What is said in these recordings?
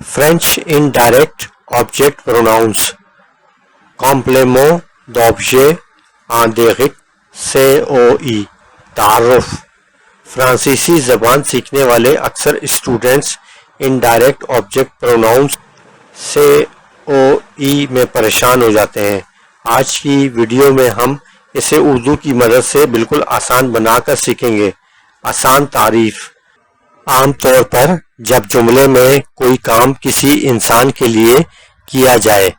French indirect object pronouns. Complément d'objet indirect COE. تعارف. فرانسیسی زبان سیکھنے والے اکثر students indirect object pronouns COE میں پریشان ہو جاتے ہیں۔ آج کی ویڈیو میں ہم اسے اردو کی مدد سے بالکل آسان بنا کر سیکھیں گے۔ آسان تعریف۔ عام طور پر جب جملے میں کوئی کام کسی انسان کے لیے کیا جائے،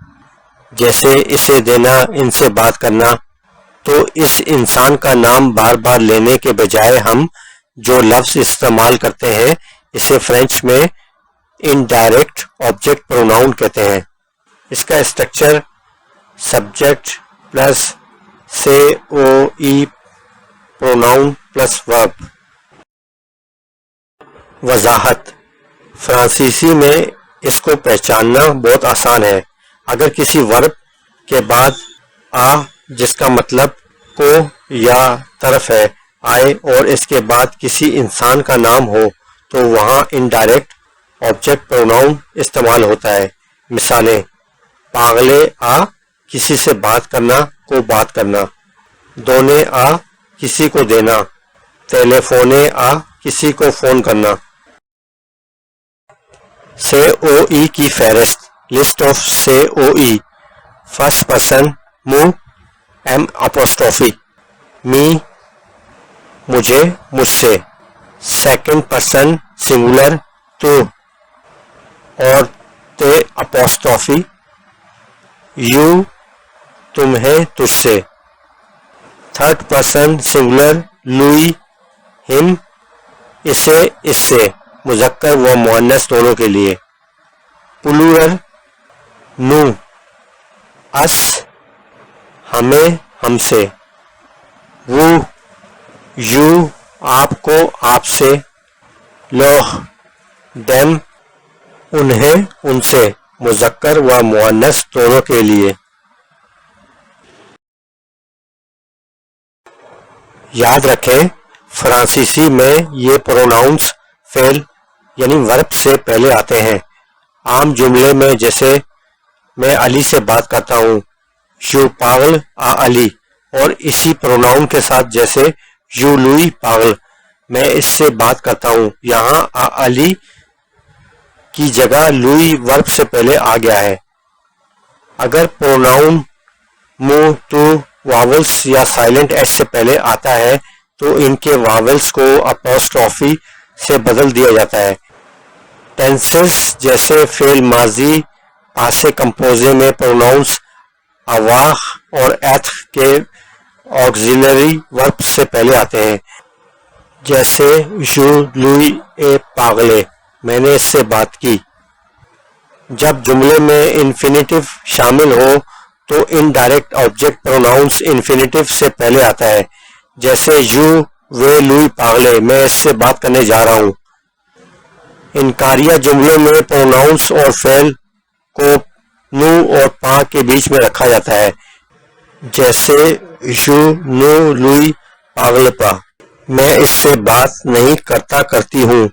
جیسے اسے دینا، ان سے بات کرنا، تو اس انسان کا نام بار بار لینے کے بجائے ہم جو لفظ استعمال کرتے ہیں اسے فرینچ میں انڈائریکٹ آبجیکٹ پروناؤن کہتے ہیں۔ اس کا structure subject plus COE pronoun plus ورب۔ وضاحت۔ فرانسیسی میں اس کو پہچاننا بہت آسان ہے۔ اگر کسی ورب کے بعد آ جس کا مطلب کو یا طرف ہے آئے اور اس کے بعد کسی انسان کا نام ہو تو وہاں انڈائریکٹ آبجیکٹ پروناؤن استعمال ہوتا ہے۔ مثالیں: پاگلے آ کسی سے بات کرنا کو بات کرنا، دونے آ کسی کو دینا، ٹیلیفونے آ کسی کو فون کرنا۔ COE کی فہرست۔ List of COE۔ First person مو M'، می مجھے، مجھ سے۔ سیکنڈ پرسن سنگولر تو اور تے'، یو تمہیں، تجھ سے۔ تھرڈ پرسن سنگولر لوئی، ہم اسے، اس سے، مذکر و مؤنث دونوں کے لیے۔ پلورل نو اس ہمیں، ہم سے۔ وہ یو آپ کو، آپ سے۔ لوہ دیم انہیں، ان سے، مذکر و مؤنث دونوں کے لیے۔ یاد رکھیں فرانسیسی میں یہ پروناؤنس فعل یعنی ورب سے پہلے آتے ہیں۔ عام جملے میں جیسے میں علی سے بات کرتا ہوں، یو پاگل آ علی، اور اسی پروناؤن کے ساتھ جیسے یو لوئی پاگل، میں اس سے بات کرتا ہوں، یہاں آ علی کی جگہ لوئی ورب سے پہلے آ گیا ہے۔ اگر پروناؤن مو، تو، واولس یا سائلنٹ ایس سے پہلے آتا ہے تو ان کے واولس کو اپوسٹرافی سے بدل دیا جاتا ہے۔ ٹینسز جیسے فعل ماضی پاسے کمپوزے میں پروناؤنس اواخ اور ایتھ کے آکسیلری ورب سے پہلے آتے ہیں، جیسے یو لوئی اے پاگلے، میں نے اس سے بات کی۔ جب جملے میں انفینیٹیو شامل ہو تو انڈائریکٹ آبجیکٹ پروناؤنس انفینیٹیو سے پہلے آتا ہے، جیسے یو وہ لوئی پاگلے، میں اس سے بات کرنے جا رہا ہوں۔ انکاریہ جملوں میں پروناؤنس اور فعل کو نو اور پا کے بیچ میں رکھا جاتا ہے، جیسے یو نو لوئی پاگلپا، میں اس سے بات نہیں کرتا، کرتی ہوں۔